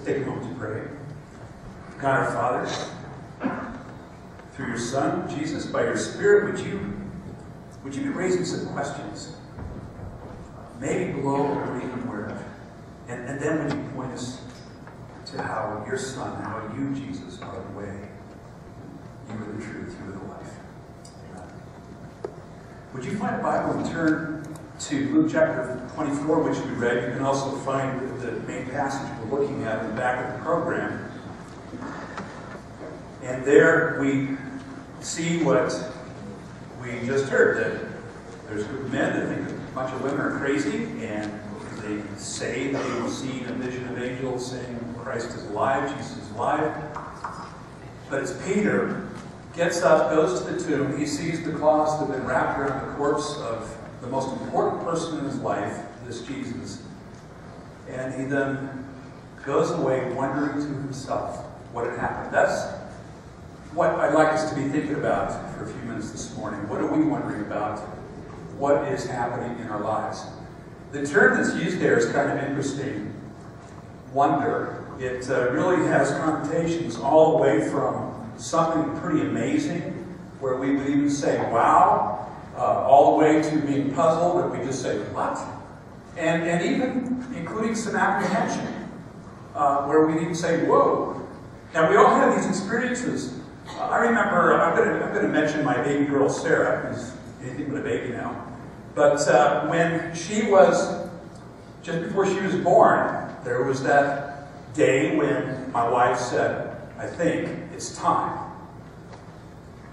take a moment to pray. God our Father, through your Son, Jesus, by your Spirit, would you be raising some questions? Maybe below or even aware of. And then would you point us to how your Son, how you, Jesus, are the way, you are the truth, you are the life. Amen. Would you find a Bible and turn to Luke chapter 24, which we read? You can also find the main passage we're looking at in the back of the program. And there we see what we just heard, that there's a group of men that think a bunch of women are crazy, and they say that they've seen a vision of angels saying Christ is alive, Jesus is alive. But it's Peter gets up, goes to the tomb, he sees the cloths that have been wrapped around the corpse of the most important person in his life, this Jesus, and he then goes away wondering to himself what had happened. That's what I'd like us to be thinking about for a few minutes this morning. What are we wondering about? What is happening in our lives? The term that's used there is kind of interesting. Wonder. It really has connotations all the way from something pretty amazing, where we would even say, wow, all the way to being puzzled, and we just say, what? And even including some apprehension, where we'd even say, whoa. Now, we all have these experiences. I remember, I'm going to mention my baby girl, Sarah, who's anything but a baby now. But when she was, just before she was born, there was that day when my wife said, I think it's time.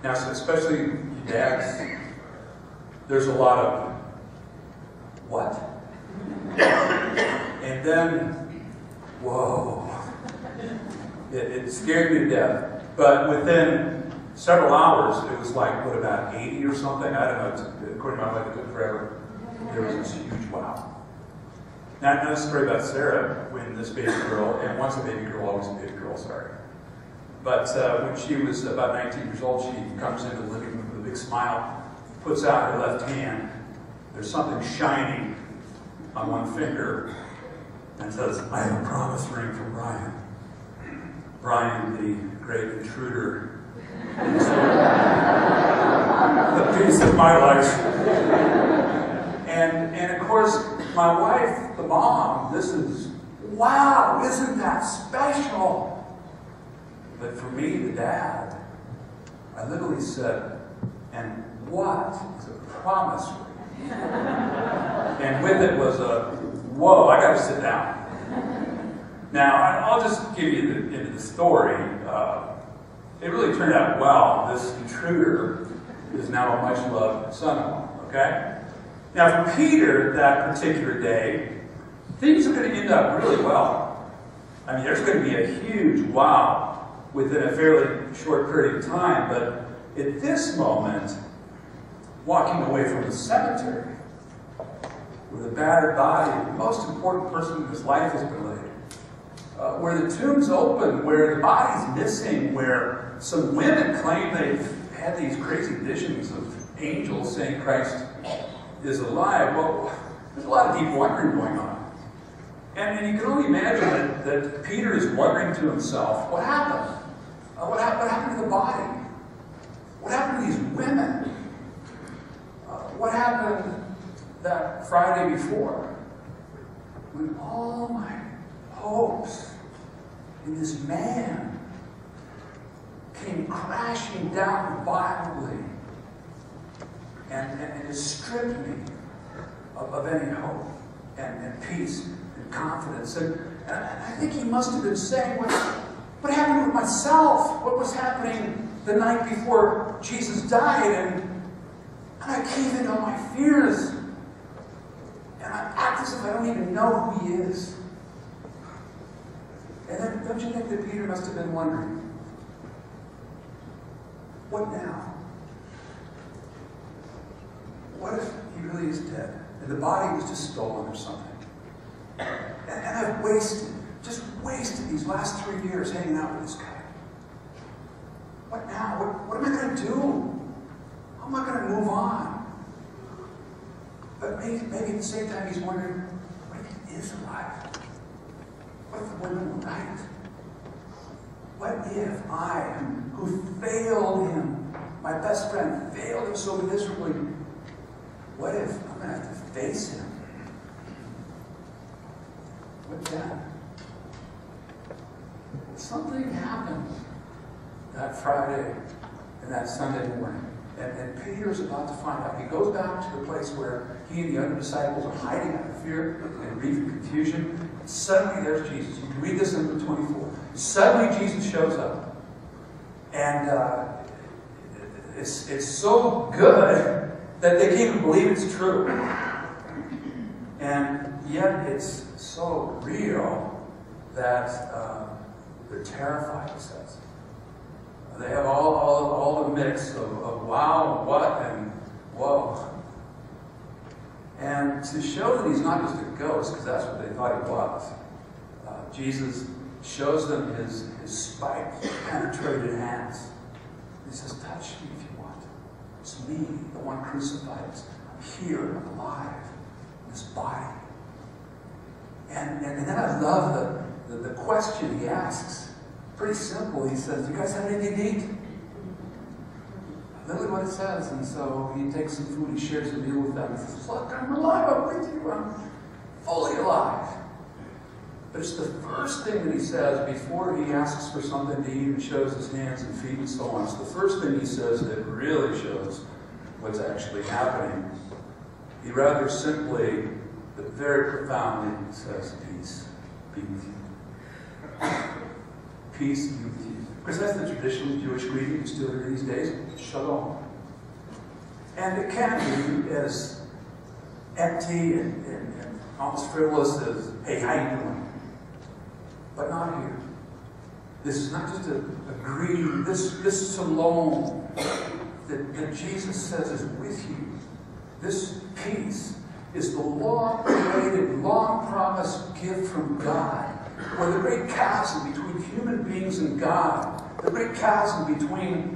Now, so especially you dads, there's a lot of, what? And then, whoa. It scared me to death. But within several hours, it was like, what, about 80 or something? I don't know. According to my wife, it took forever. There was this huge wow. Now, I know the story about Sarah, when this baby girl, and once a baby girl, always a baby girl, sorry. But when she was about 19 years old, she comes into the living room with a big smile, puts out her left hand. There's something shining on one finger, and says, I have a promise ring from Brian. Brian, the great intruder, the piece of my life. And of course, my wife, the mom, this is, wow, isn't that special? But for me, the dad, I literally said, and what is a promise ring? And with it was a, whoa, I got to sit down. Now, I'll just give you the end of the story. It really turned out well. This intruder is now a much-loved son-in-law, okay? Now, for Peter, that particular day, things are going to end up really well. I mean, there's going to be a huge wow within a fairly short period of time, but at this moment, walking away from the cemetery with a battered body, the most important person in his life has been laid, where the tomb's open, where the body's missing, where some women claim they've had these crazy visions of angels saying Christ is alive. Well, there's a lot of deep wondering going on. And you can only imagine that Peter is wondering to himself, what happened? What happened to the body? What happened to these women? What happened that Friday before? When all my hopes in this man came crashing down violently and just stripped me of any hope and peace and confidence. And I think he must have been saying, what happened with myself? What was happening the night before Jesus died? And I cave into all my fears. And I act as if I don't even know who he is. And then, don't you think that Peter must have been wondering, what now? What if he really is dead, and the body was just stolen or something? And I've just wasted these last 3 years hanging out with this guy. What now? What am I going to do? How am I going to move on? But maybe at the same time he's wondering, what if he is alive? What if the women were right? What if I, who failed him, my best friend, failed him so miserably, what if I'm going to have to face him? What then? Something happened that Friday and that Sunday morning. And Peter's about to find out. He goes back to the place where he and the other disciples are hiding out of fear and grief and confusion. Suddenly there's Jesus. You can read this in Luke 24. Suddenly Jesus shows up. And it's so good that they can't even believe it's true. And yet it's so real that they're terrified, it says. They have all the mix of wow, what, and whoa. And to show that he's not just a ghost, because that's what they thought he was, Jesus shows them his spiked, penetrated hands. He says, touch me if you want. It's me, the one crucified. I'm here, I'm alive, in this body. And then I love the question he asks. Pretty simple. He says, do you guys have anything to eat? Literally what it says. And so he takes some food, he shares the meal with them. He says, look, I'm alive, I'm with you, I'm fully alive. But it's the first thing that he says before he asks for something to eat and shows his hands and feet and so on. It's the first thing he says that really shows what's actually happening. He rather simply, but very profoundly, says, peace be with you. Peace be with you. Because that's the traditional Jewish greeting you still hear these days. Shalom. And it can be as empty and almost frivolous as, hey, how you doing? But not here. This is not just a greeting. This shalom that Jesus says is with you. This peace is the long-awaited, long-promised gift from God, where the great chasm between human beings and God, the great chasm between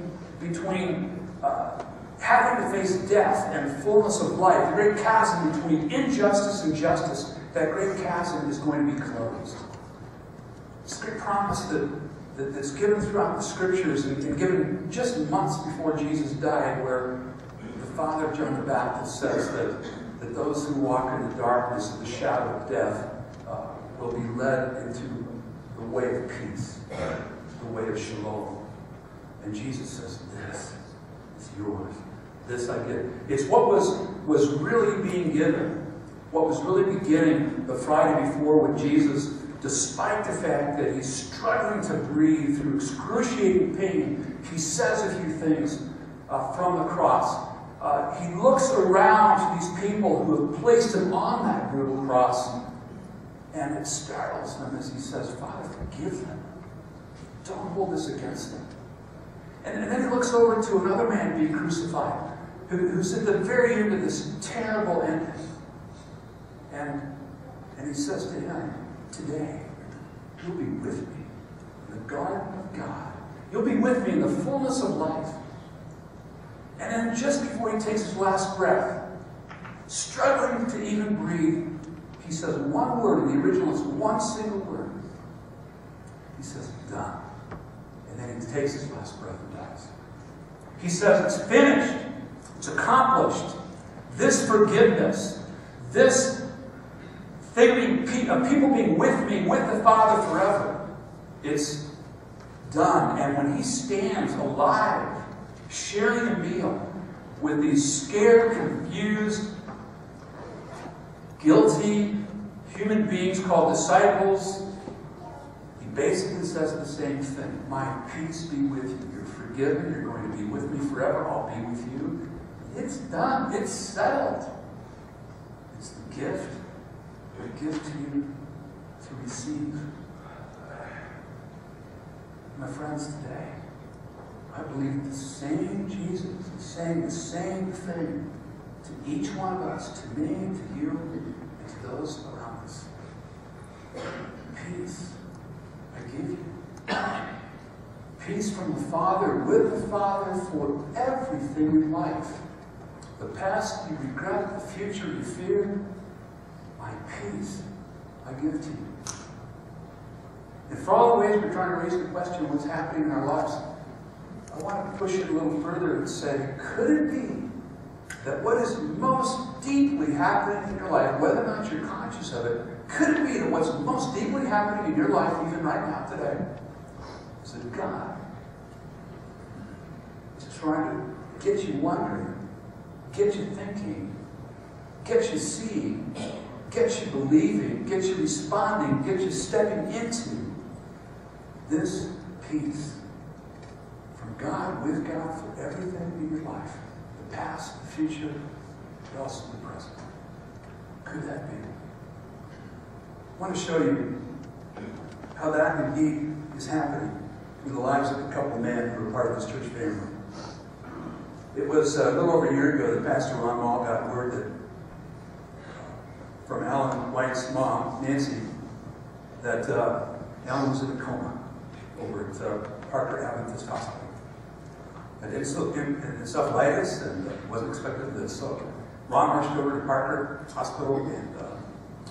having to face death and fullness of life, the great chasm between injustice and justice, that great chasm is going to be closed. It's a great promise that's given throughout the Scriptures and given just months before Jesus died, where the father of John the Baptist says that those who walk in the darkness of the shadow of death will be led into the way of peace, the way of shalom. And Jesus says, this is yours. This I give. It's what was really being given, what was really beginning the Friday before when Jesus, despite the fact that he's struggling to breathe through excruciating pain, he says a few things from the cross. He looks around to these people who have placed him on that brutal cross, and it startles him as he says, Father, forgive them. Don't hold this against them. And then he looks over to another man being crucified, who's at the very end of this terrible ending. And he says to him, today, you'll be with me in the garden of God. You'll be with me in the fullness of life. And then just before he takes his last breath, struggling to even breathe, he says one word. In the original, it's one single word. He says, done. And then he takes his last breath and dies. He says, it's finished. It's accomplished. This forgiveness, this thing of people being with me, with the Father forever, it's done. And when he stands alive, sharing a meal with these scared, confused, guilty human beings called disciples, he basically says the same thing. My peace be with you. You're forgiven. You're going to be with me forever. I'll be with you. It's done. It's settled. It's the gift. I give to you to receive. My friends, today, I believe the same Jesus is saying the same thing to each one of us, to me, to you, and to those around us. Peace, I give you. Peace from the Father, with the Father, for everything in life. The past you regret, the future you fear. My peace I give to you. And for all the ways we're trying to raise the question of what's happening in our lives, I want to push it a little further and say, could it be that what is most deeply happening in your life, whether or not you're conscious of it, could it be that what's most deeply happening in your life, even right now today, is that God is trying to get you wondering, get you thinking, get you seeing, get you believing, get you responding, get you stepping into this peace from God, with God, for everything in your life. The past, the future, but also the present. Could that be? I want to show you how that indeed is happening in the lives of a couple men who are part of this church family. It was a little over a year ago that Pastor Ron Mall got word that from Alan White's mom, Nancy, that Alan was in a coma over at Parker Adventist Hospital. And encephalitis, and wasn't expecting this. So Ron rushed over to Parker Hospital and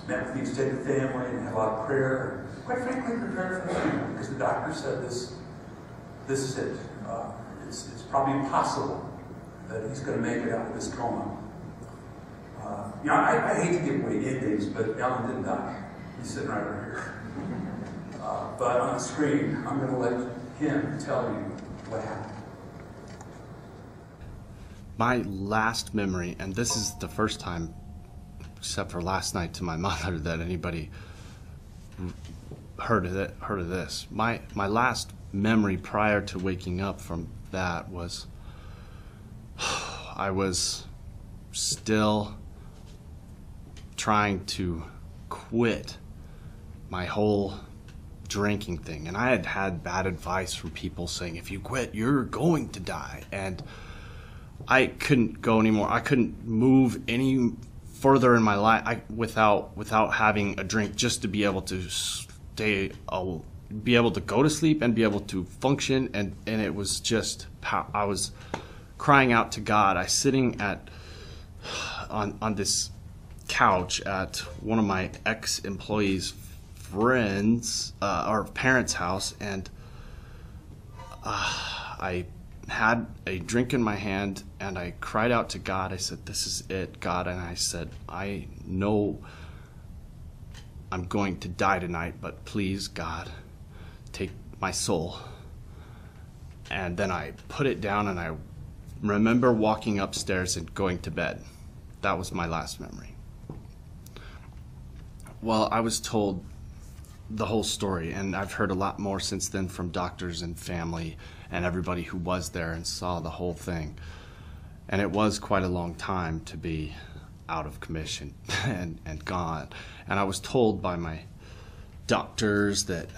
met with the extended family and had a lot of prayer. And quite frankly, prepared for the funeral because the doctor said this is it. It's probably impossible that he's going to make it out of this coma. I hate to give away endings, but Alan didn't die. He's sitting right over here. But on the screen, I'm going to let him tell you what happened. My last memory, and this is the first time, except for last night to my mother, that anybody heard of this. My last memory prior to waking up from that was I was still trying to quit my whole drinking thing. And I had had bad advice from people saying, if you quit, you're going to die. And I couldn't go anymore. I couldn't move any further in my life without having a drink, just to be able to be able to go to sleep and be able to function. And it was just, I was crying out to God. I was sitting on this couch at one of my ex-employees' friends or parents' house, and I had a drink in my hand, and I cried out to God. I said, this is it, God. And I said, I know I'm going to die tonight, but please, God, take my soul. And then I put it down, and I remember walking upstairs and going to bed. That was my last memory. Well, I was told the whole story, and I've heard a lot more since then from doctors and family and everybody who was there and saw the whole thing. And it was quite a long time to be out of commission and gone. And I was told by my doctors that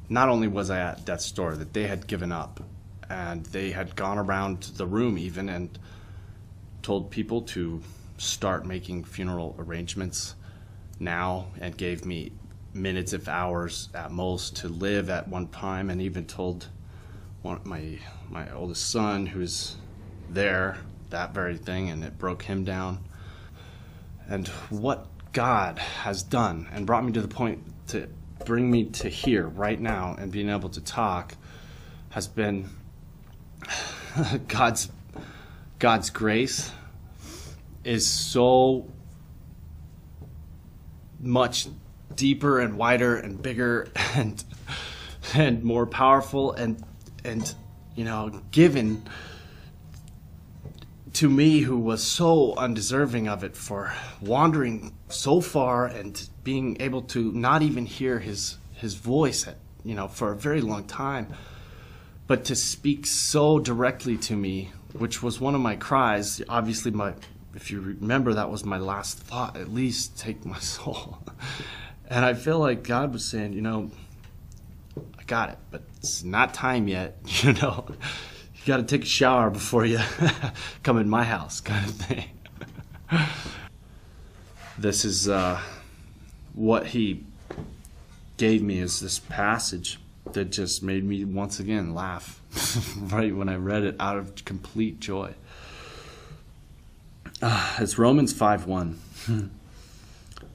not only was I at death's door, that they had given up, and they had gone around the room even and told people to start making funeral arrangements now, and gave me minutes if hours at most to live at one time, and even told my oldest son, who's there, that very thing, and it broke him down. And what God has done and brought me to the point to bring me to here right now and being able to talk has been God's grace is so much deeper and wider and bigger and more powerful and given to me, who was so undeserving of it, for wandering so far and being able to not even hear his voice for a very long time, but to speak so directly to me, which was one of my cries. Obviously, if you remember, that was my last thought, at least take my soul. And I feel like God was saying, I got it, but it's not time yet, You got to take a shower before you come in my house, kind of thing. This is what he gave me, is this passage that just made me once again laugh right when I read it out of complete joy. It's Romans 5:1.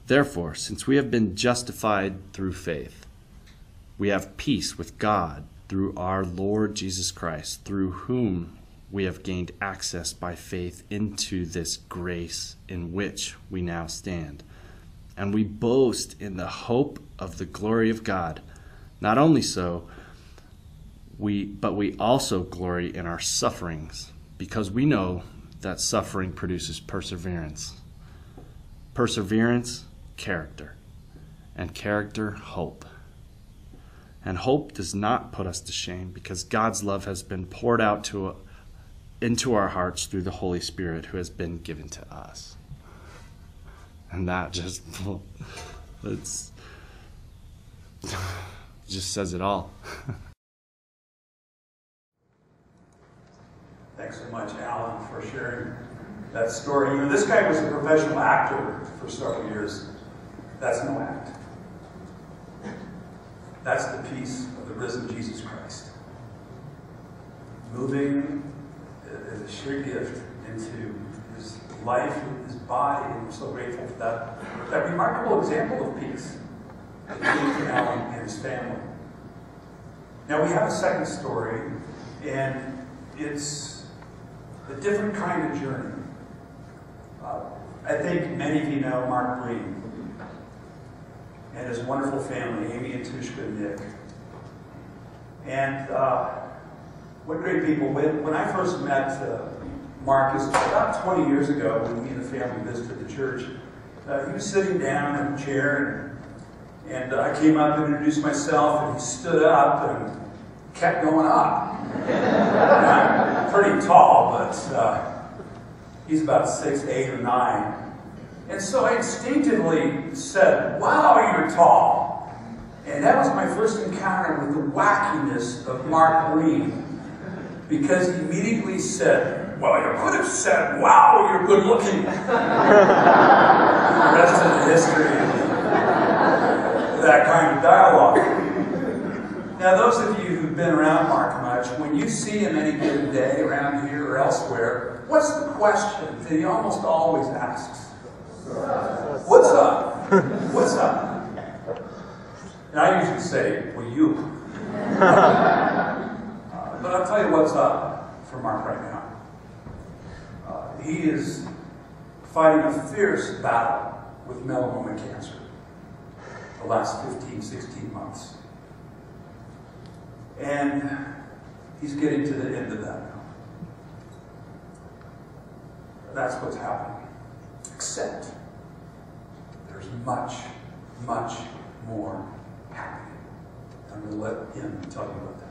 Therefore, since we have been justified through faith, we have peace with God through our Lord Jesus Christ, through whom we have gained access by faith into this grace in which we now stand. And we boast in the hope of the glory of God. Not only so, but we also glory in our sufferings, because we know that suffering produces perseverance. Perseverance, character. And character, hope. And hope does not put us to shame, because God's love has been poured out into our hearts through the Holy Spirit who has been given to us. And that just says it all. Thanks so much, Alan, for sharing that story. You know, this guy was a professional actor for several years. That's no act. That's the peace of the risen Jesus Christ, moving as a sheer gift into his life, his body, and we're so grateful for that remarkable example of peace that came from Alan and his family. Now we have a second story, and it's a different kind of journey. I think many of you know Mark Breen and his wonderful family, Amy and Tushka and Nick. And what great people. When I first met Mark, it was about 20 years ago when he and the family visited the church. He was sitting down in a chair, and I came up and introduced myself, and he stood up and kept going up. I'm pretty tall, but he's about 6, 8, or 9. And so I instinctively said, "Wow, you're tall." And that was my first encounter with the wackiness of Mark Breen, because he immediately said, "Well, you could have said, 'Wow, you're good looking.'" The rest of the history of that kind of dialogue. Now, those of you who've been around Mark much, when you see him any given day around here or elsewhere, what's the question that he almost always asks? What's up? What's up? And I usually say, "Well, you." But I'll tell you what's up for Mark right now. He is fighting a fierce battle with melanoma cancer the last 15, 16 months. And he's getting to the end of that now. That's what's happening. Except there's much, much more happening. I'm going to let him tell you about that.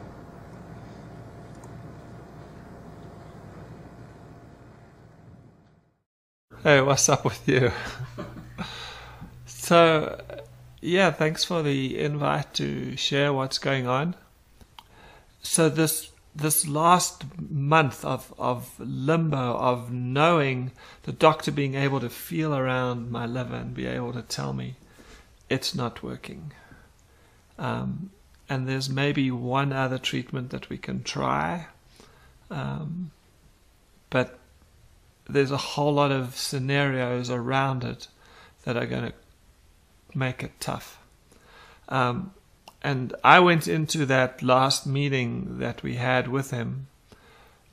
Hey, what's up with you? So, yeah, thanks for the invite to share what's going on. So this last month of limbo, of knowing, the doctor being able to feel around my liver and be able to tell me it's not working. And there's maybe one other treatment that we can try. But there's a whole lot of scenarios around it that are going to make it tough. And I went into that last meeting that we had with him,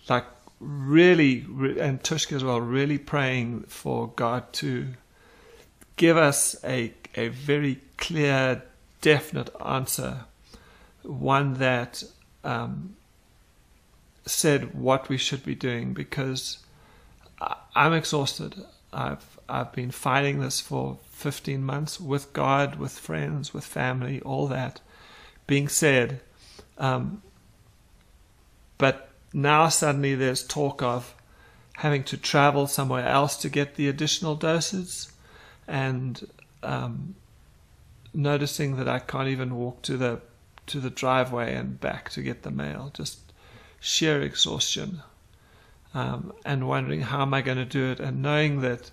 like really, and Tushka as well, really praying for God to give us a very clear, definite answer, one that said what we should be doing, because I'm exhausted. I've been fighting this for 15 months with God, with friends, with family, all that being said. But now suddenly there's talk of having to travel somewhere else to get the additional doses, and noticing that I can't even walk to the driveway and back to get the mail. Just sheer exhaustion. And wondering how am I going to do it, and knowing that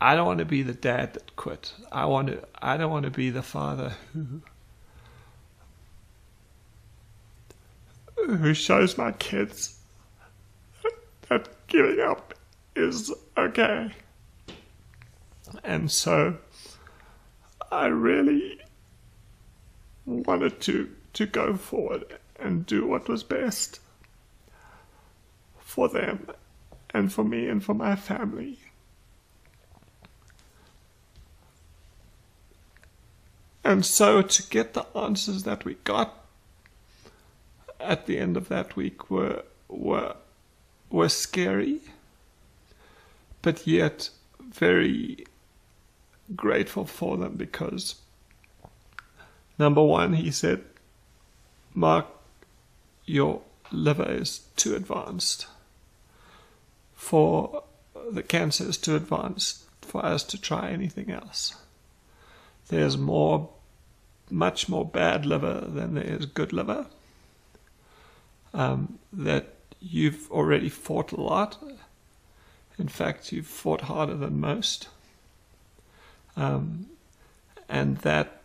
I don't want to be the dad that quit. I don't want to be the father who shows my kids that giving up is okay. And so I really wanted to go forward and do what was best for them and for me and for my family. And so to get the answers that we got at the end of that week were scary, but yet very grateful for them, because number one, he said, Mark, your liver is too advanced. The cancer is too advanced for us to try anything else. There's much more bad liver than there is good liver. That you've already fought a lot. In fact, you've fought harder than most. And that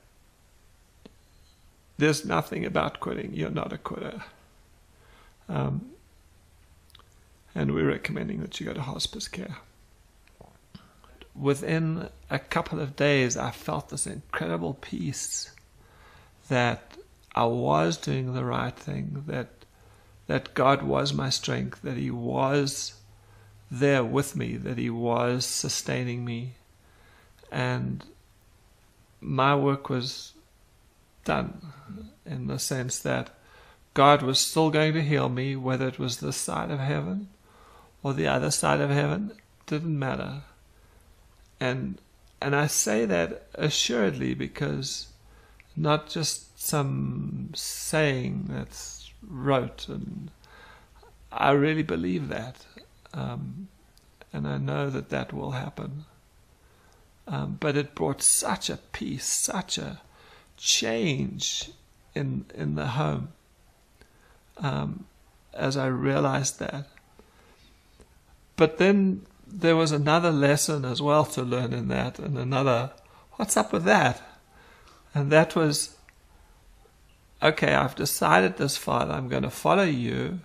there's nothing about quitting. You're not a quitter. And we're recommending that you go to hospice care. Within a couple of days, I felt this incredible peace that I was doing the right thing, that God was my strength, that He was there with me, that He was sustaining me, and my work was done, in the sense that God was still going to heal me, whether it was this side of heaven or the other side of heaven, didn't matter. And I say that assuredly, because not just some saying that's rote, and I really believe that, and I know that will happen. But it brought such a peace, such a change in the home, as I realized that. But then there was another lesson as well to learn in that, and another, what's up with that? And that was, okay, I've decided this, Father, I'm going to follow you,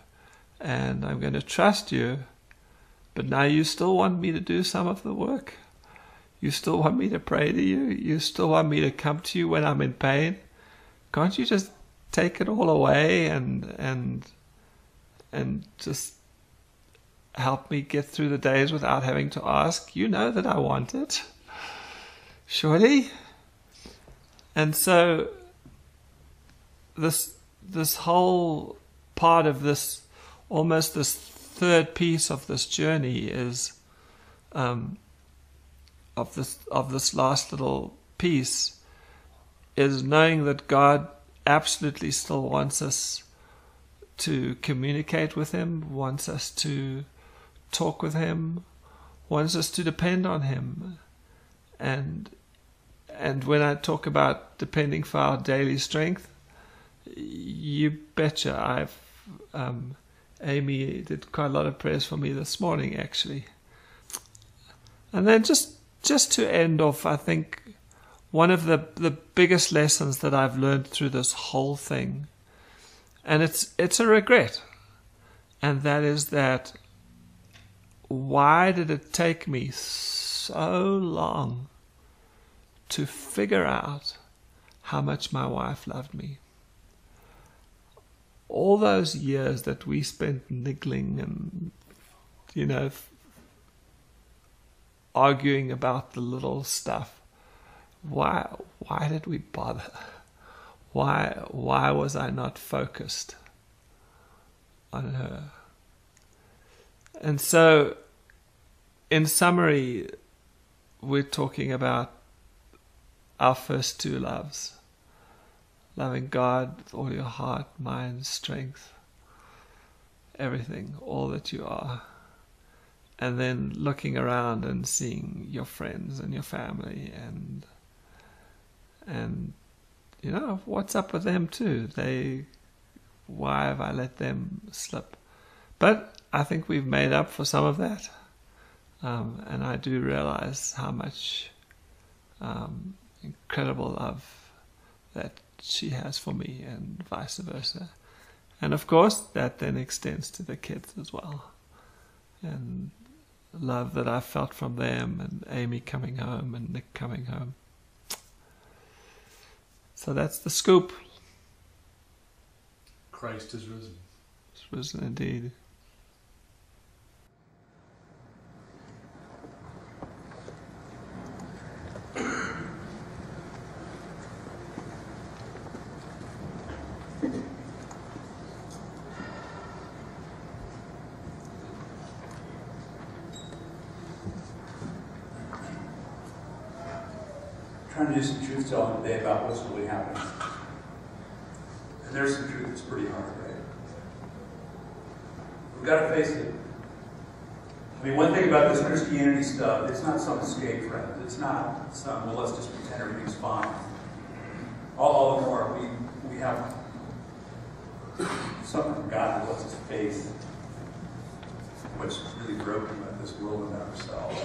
and I'm going to trust you, but now you still want me to do some of the work? You still want me to pray to you? You still want me to come to you when I'm in pain? Can't you just take it all away and just help me get through the days without having to ask? You know that I want it, surely? And so this whole part of this, almost this third piece of this journey is of this last little piece, is knowing that God absolutely still wants us to communicate with Him, wants us to talk with Him, wants us to depend on Him. And when I talk about depending for our daily strength, you betcha. Amy did quite a lot of prayers for me this morning, actually. And then just to end off, I think one of the biggest lessons that I've learned through this whole thing, and it's a regret, and that is that, why did it take me so long to figure out how much my wife loved me? All those years that we spent niggling and, arguing about the little stuff. Why did we bother? Why was I not focused on her? And so, in summary, we're talking about our first two loves. Loving God with all your heart, mind, strength, everything, all that you are. And then looking around and seeing your friends and your family and what's up with them too? Why have I let them slip? But I think we've made up for some of that. And I do realize how much incredible love that she has for me, and vice versa. And of course, that then extends to the kids as well. And love that I felt from them, and Amy coming home and Nick coming home. So that's the scoop. Christ is risen. It's risen indeed. Trying to do some truth telling today about what's really happening. And there's some truth that's pretty hard, right? We've got to face it. I mean, one thing about this Christianity stuff, it's not some escape, friends. It's not some, well, let's just pretend everything's fine. All the more, we have something from God that lets us face what's really broken about this world and about ourselves.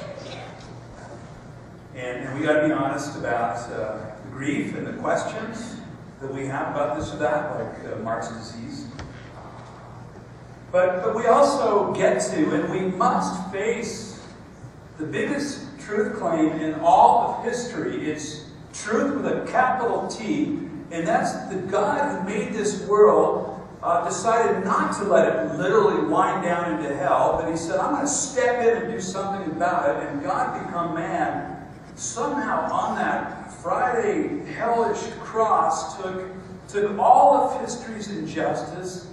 And we got to be honest about the grief and the questions that we have about this or that, like Mark's disease. But we also get to, and we must face the biggest truth claim in all of history. It's truth with a capital T, and that's the God who made this world decided not to let it literally wind down into hell, but he said, I'm going to step in and do something about it, and God become man. Somehow on that Friday hellish cross took all of history's injustice,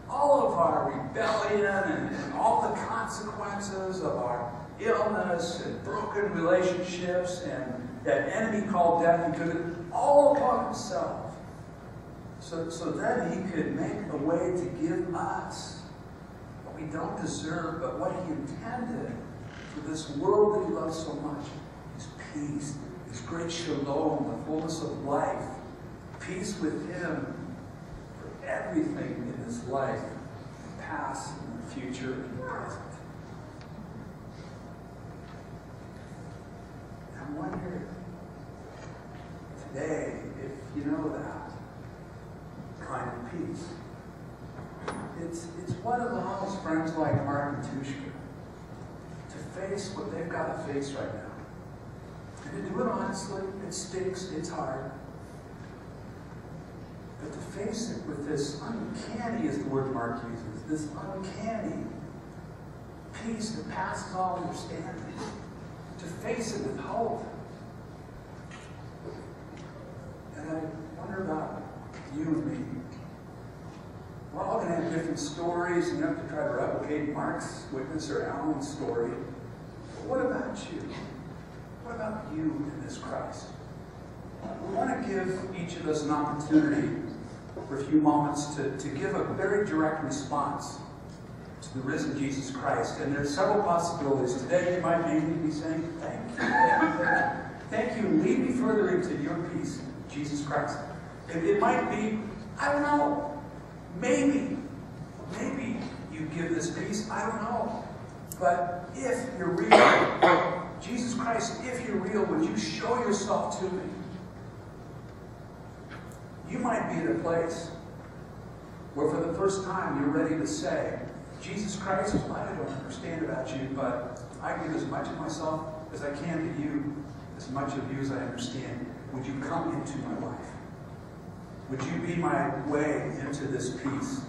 all of our rebellion and all the consequences of our illness and broken relationships and that enemy called death, he took it all upon himself. So then he could make a way to give us what we don't deserve, but what he intended for this world that he loves so much. His peace, his great shalom, the fullness of life, peace with him for everything in this life, the past and the future and the present. I wonder today if you know that kind of peace. It's one of those friends like Mark and Tushka to face what they've got to face right now. And to do it honestly, it stinks, it's hard. But to face it with this uncanny, is the word Mark uses, this uncanny peace that passes all understanding. To face it with hope. And I wonder about you and me. We're all going to have different stories, and you have to try to replicate Mark's witness or Alan's story. But what about you? What about you in this Christ? We want to give each of us an opportunity for a few moments to give a very direct response to the risen Jesus Christ. And there's several possibilities. Today you might maybe be saying, thank you. Thank you. Lead me further into your peace, Jesus Christ. It might be, I don't know, maybe you give this peace, I don't know. But if you're real, Jesus Christ, if you're real, would you show yourself to me? You might be at a place where for the first time you're ready to say, Jesus Christ, I don't understand about you, but I give as much of myself as I can to you, as much of you as I understand. Would you come into my life? Would you be my way into this peace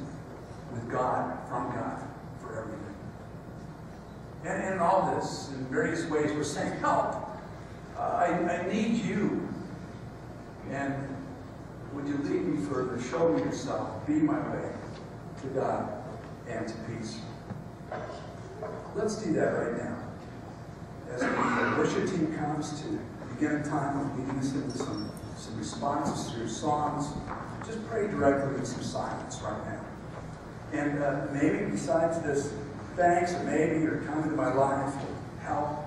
with God, from God, for everything? And in all this, in various ways, we're saying, help. I need you. And would you lead me further? Show me yourself. Be my way to God and to peace. Let's do that right now. As the worship team comes to begin a time of leading us into some responses through songs, just pray directly in some silence right now. And maybe besides this thanks, or maybe you're coming to my life to help,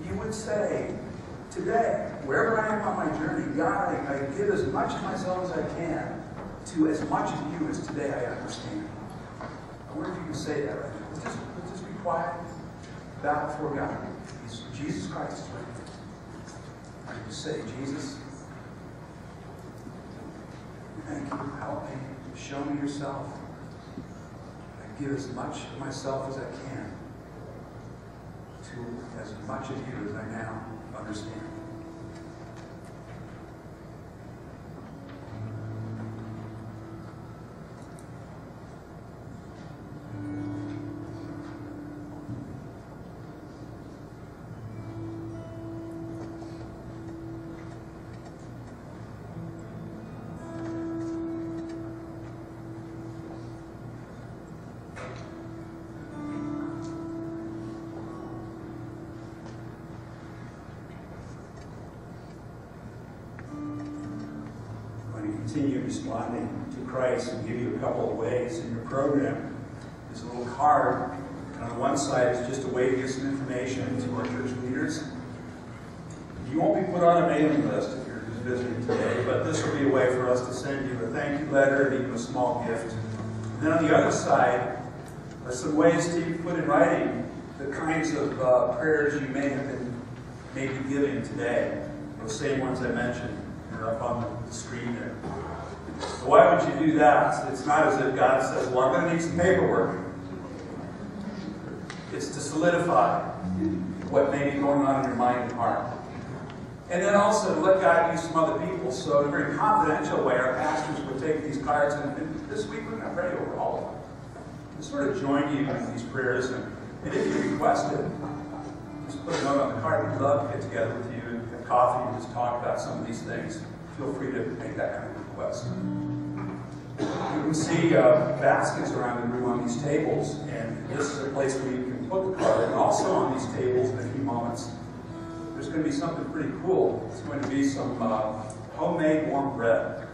you would say, today, wherever I am on my journey, God, I give as much of myself as I can to as much of you as today I understand. I wonder if you can say that right now. Let's just be quiet, bow before God. Jesus Christ is right here. You say, Jesus, thank you, help me, show me yourself. I give as much of myself as I can to as much of you as I now understand. continue responding to Christ and give you a couple of ways in your program. There's a little card, and on one side is just a way to give some information to our church leaders. You won't be put on a mailing list if you're just visiting today, but this will be a way for us to send you a thank you letter and even a small gift. And then on the other side are some ways to put in writing the kinds of prayers you may have been maybe giving today. Those same ones I mentioned are up on the screen there. So why would you do that? It's not as if God says, well, I'm going to need some paperwork. It's to solidify what may be going on in your mind and heart. And then also to let God use some other people. So in a very confidential way, our pastors will take these cards, and this week we're going to pray over all of them. We'll sort of join you in these prayers. And if you request it, just put a note on the card. We'd love to get together with you and have coffee and just talk about some of these things. Feel free to make that kind of request. You can see baskets around the room on these tables, and this is a place where you can put the card. And also on these tables in a few moments, there's going to be something pretty cool. It's going to be some homemade warm bread.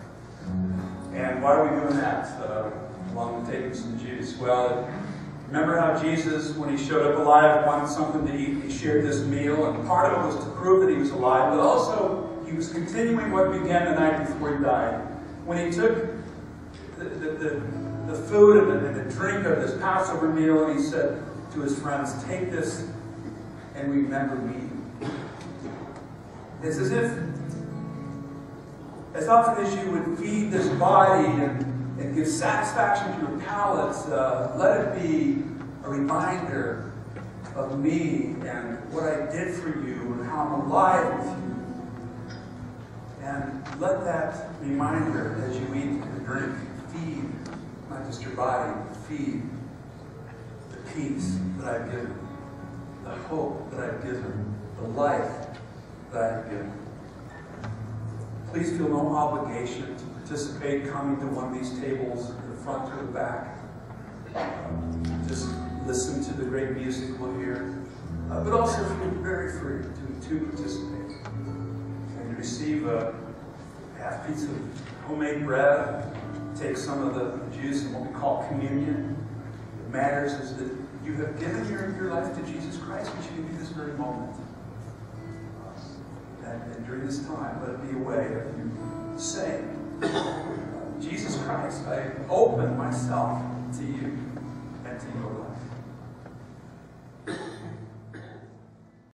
And why are we doing that? Along with taking some juice. Well, remember how Jesus, when he showed up alive, wanted something to eat. He shared this meal, and part of it was to prove that he was alive, but also he was continuing what began the night before he died. When he took the food and the drink of this Passover meal, and he said to his friends, take this and remember me. It's as if, as often as you would feed this body and give satisfaction to your palate, let it be a reminder of me and what I did for you and how I'm alive with you. And let that reminder, as you eat and drink, feed not just your body, feed the peace that I've given, the hope that I've given, the life that I've given. Please feel no obligation to participate coming to one of these tables, to the front or the back. Just listen to the great music we'll hear. But also feel very free to participate. And to receive a half piece of homemade bread, take some of the juice and what we call communion. What matters is that you have given your life to Jesus Christ, which you can do this very moment. And during this time, let it be a way of you saying, Jesus Christ, I open myself to you and to your life.